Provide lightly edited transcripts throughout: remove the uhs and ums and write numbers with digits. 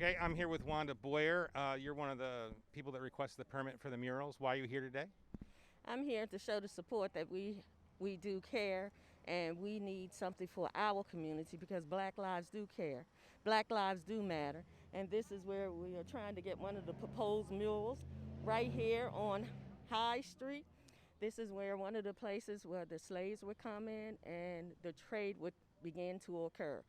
Okay, I'm here with Wanda Boyer. You're one of the people that requested the permit for the murals. Why are you here today? I'm here to show the support that we do care, and we need something for our community because Black lives do care. Black lives do matter. And this is where we are trying to get one of the proposed murals right here on High Street. This is where one of the places where the slaves would come in and the trade would begin to occur.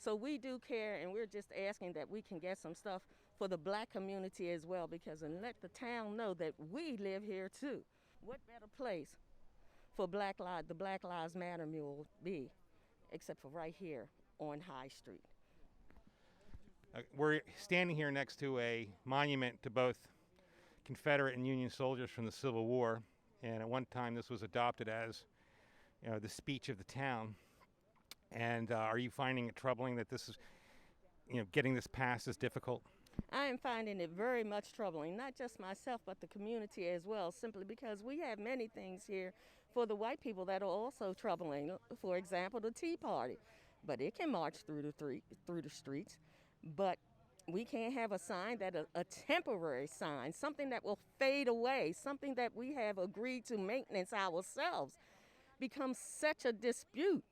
So we do care, and we're just asking that we can get some stuff for the black community as well, because and let the town know that we live here too. What better place for the Black Lives Matter mural be, except for right here on High Street? We're standing here next to a monument to both Confederate and Union soldiers from the Civil War, and at one time this was adopted as, the speech of the town. And are you finding it troubling that this is, getting this passed is difficult? I am finding it very much troubling, not just myself, but the community as well, simply because we have many things here for the white people that are also troubling. For example, the Tea Party. But it can march through the streets. But we can't have a sign a temporary sign, something that will fade away, something that we have agreed to maintenance ourselves, becomes such a dispute.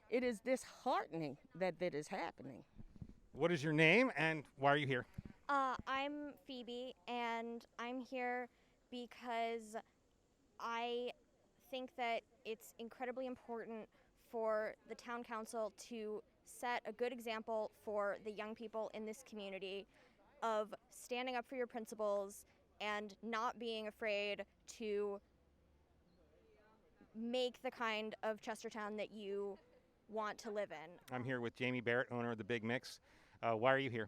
It is disheartening that that is happening. What is your name and why are you here? I'm Phoebe, and I'm here because I think that it's incredibly important for the town council to set a good example for the young people in this community of standing up for your principles and not being afraid to make the kind of Chestertown that you want to live in. I'm here with Jamie Barrett, owner of the Big Mix. Why are you here?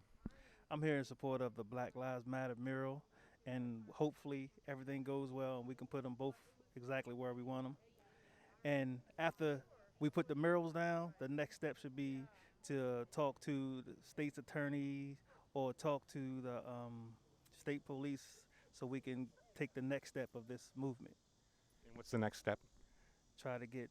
I'm here in support of the Black Lives Matter mural, and hopefully everything goes well and we can put them both exactly where we want them. And after we put the murals down, the next step should be to talk to the state's attorney or talk to the state police so we can take the next step of this movement. And what's the next step? Try to get,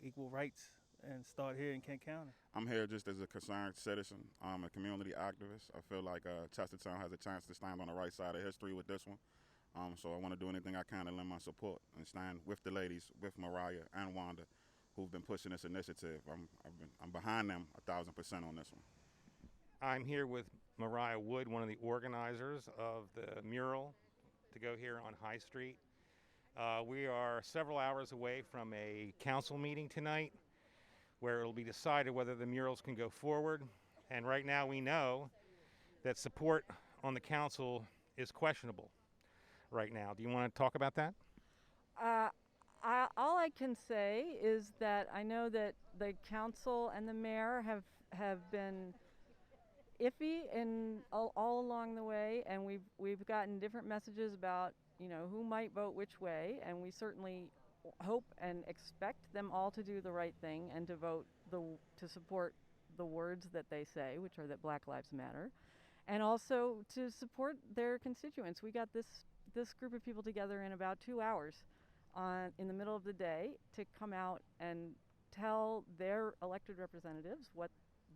equal rights and start here in Kent County. I'm here just as a concerned citizen, a community activist. I feel like Chestertown has a chance to stand on the right side of history with this one. So I want to do anything I can to lend my support and stand with the ladies, with Mariah and Wanda, who've been pushing this initiative. I'm behind them 1,000% on this one. I'm here with Mariah Wood, one of the organizers of the mural to go here on High Street. We are several hours away from a council meeting tonight where it'll be decided whether the murals can go forward. And right now we know that support on the council is questionable right now. Do you want to talk about that? All I can say is that I know that the council and the mayor have been iffy all along the way, and we've gotten different messages about who might vote which way, and we certainly hope and expect them all to do the right thing and to vote to support the words that they say, which are that Black Lives Matter, and also to support their constituents. We got this group of people together in about 2 hours in the middle of the day to come out and tell their elected representatives what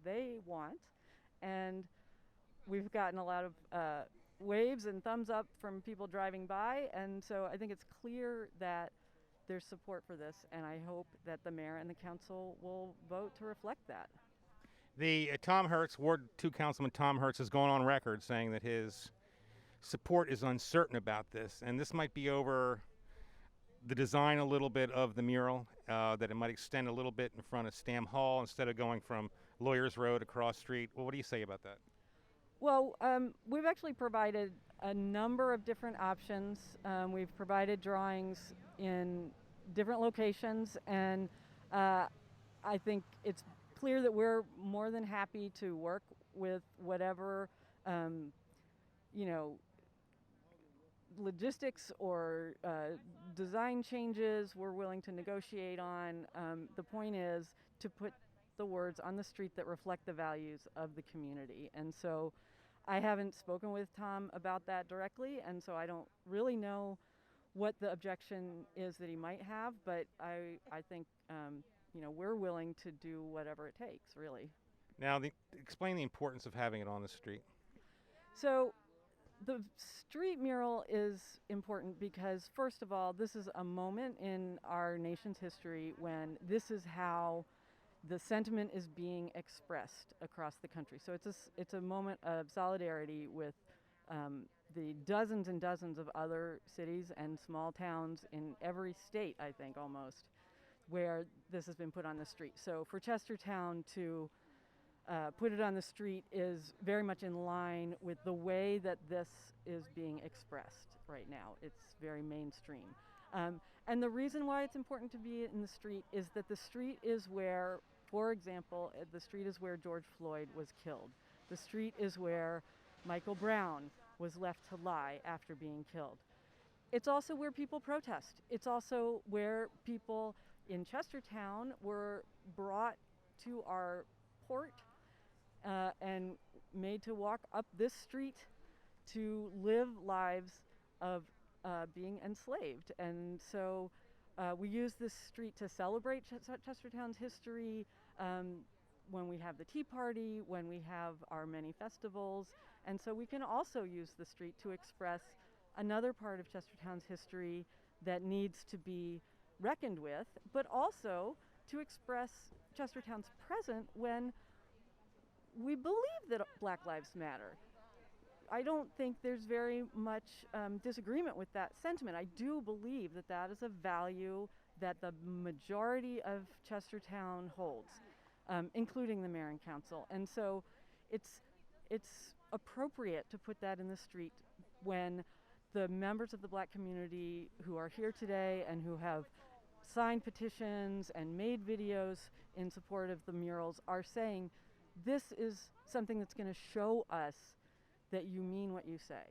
they want, and we've gotten a lot of waves and thumbs up from people driving by, and so I think it's clear that there's support for this, and I hope that the mayor and the council will vote to reflect that. The Tom Hertz, Ward 2 Councilman Tom Hertz, has gone on record saying that his support is uncertain about this, and this might be over the design a little bit of the mural, that it might extend a little bit in front of Stam Hall instead of going from Lawyers Road across street. Well, what do you say about that? Well, we've actually provided a number of different options. We've provided drawings in different locations, and I think it's clear that we're more than happy to work with whatever, logistics or design changes we're willing to negotiate on. The point is to put the words on the street that reflect the values of the community. And so I haven't spoken with Tom about that directly, and so I don't really know what the objection is that he might have, but I think we're willing to do whatever it takes, really. Now, explain the importance of having it on the street. So the street mural is important because, first of all, this is a moment in our nation's history when this is how the sentiment is being expressed across the country. So it's a moment of solidarity with the dozens and dozens of other cities and small towns in every state, I think, almost, where this has been put on the street. So for Chestertown to put it on the street is very much in line with the way that this is being expressed right now. It's very mainstream. And the reason why it's important to be in the street is that the street is where, for example, the street is where George Floyd was killed. The street is where Michael Brown was left to lie after being killed. It's also where people protest. It's also where people in Chestertown were brought to our port and made to walk up this street to live lives of being enslaved. And so we use this street to celebrate Chestertown's history when we have the Tea Party, when we have our many festivals. And so we can also use the street to express another part of Chestertown's history that needs to be reckoned with, but also to express Chestertown's present when we believe that Black Lives Matter. I don't think there's very much disagreement with that sentiment. I do believe that that is a value that the majority of Chestertown holds, including the mayor and council. And so it's appropriate to put that in the street when the members of the Black community who are here today and who have signed petitions and made videos in support of the murals are saying, this is something that's going to show us that you mean what you say.